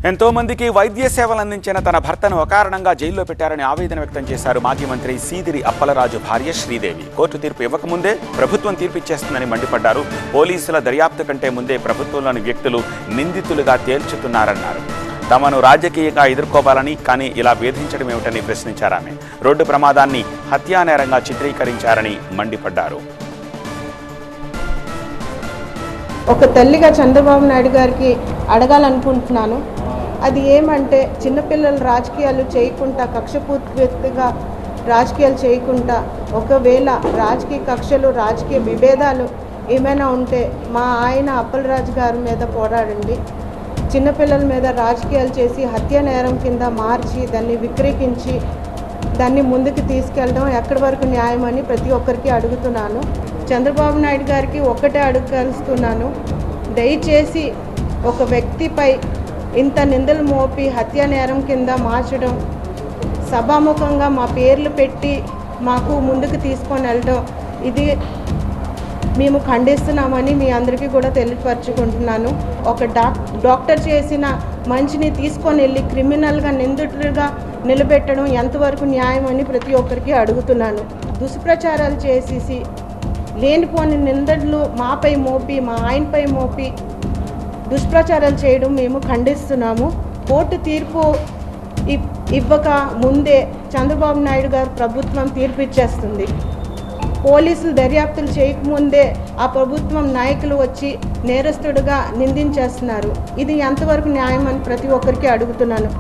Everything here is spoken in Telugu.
ఎంతో మందికి వైద్య సేవలు అందించిన తన భర్తను అకారణంగా జైల్లో పెట్టారని ఆవేదన వ్యక్తం చేశారు మాజీ మంత్రి సీదిరి అప్పలరాజు భార్య శ్రీదేవి. కోర్టు తీర్పు ఇవ్వకముందే ప్రభుత్వం తీర్పిచ్చేస్తుందని మండిపడ్డారు. పోలీసుల దర్యాప్తు కంటే ముందే ప్రభుత్వంలోని వ్యక్తులు నిందితులుగా తేల్చుతున్నారన్నారు. తమను రాజకీయంగా ఎదుర్కోవాలని, కానీ ఇలా వేధించడం ఏమిటని ప్రశ్నించారు ఆమె. రోడ్డు ప్రమాదాన్ని హత్యానేరంగా చిత్రీకరించారని మండిపడ్డారు. ఒక తల్లిగా చంద్రబాబు నాయుడు గారికి అడగాలనుకుంటున్నాను. అది ఏమంటే, చిన్నపిల్లలు రాజకీయాలు చేయకుండా, కక్షపూర్తిగా రాజకీయాలు చేయకుండా, ఒకవేళ రాజకీయ కక్షలు, రాజకీయ విభేదాలు ఏమైనా ఉంటే మా ఆయన అప్పలరాజు గారి మీద పోరాడండి. చిన్నపిల్లల మీద రాజకీయాలు చేసి హత్య నేరం కింద మార్చి దాన్ని విక్రయించి దాన్ని ముందుకు తీసుకెళ్ళడం ఎక్కడి వరకు న్యాయం అని ప్రతి ఒక్కరికి అడుగుతున్నాను. చంద్రబాబు నాయుడు గారికి ఒక్కటే అడగలుస్తున్నాను, దయచేసి ఒక వ్యక్తిపై ఇంత నిందలు మోపి హత్య నేరం కింద మార్చడం, సభాముఖంగా మా పేర్లు పెట్టి మాకు ముందుకు తీసుకొని వెళ్ళడం, ఇది మేము ఖండిస్తున్నామని మీ అందరికీ కూడా తెలియపరచుకుంటున్నాను. ఒక డాక్టర్ చేసిన మంచిని తీసుకొని వెళ్ళి క్రిమినల్గా నిందితులుగా నిలబెట్టడం ఎంతవరకు న్యాయం అని ప్రతి ఒక్కరికి అడుగుతున్నాను. దుష్ప్రచారాలు చేసేసి లేనిపోని నిందలు మాపై మోపి, మా ఆయనపై మోపి దుష్ప్రచారాలు చేయడం మేము ఖండిస్తున్నాము. కోర్టు తీర్పు ఇవ్వక ముందే చంద్రబాబు నాయుడు గారు ప్రభుత్వం తీర్పు ఇచ్చేస్తుంది. పోలీసులు దర్యాప్తులు చేయకముందే ఆ ప్రభుత్వం నాయకులు వచ్చి నేరస్తుడిగా నిందించేస్తున్నారు. ఇది ఎంతవరకు న్యాయం అని ప్రతి ఒక్కరికి అడుగుతున్నాను.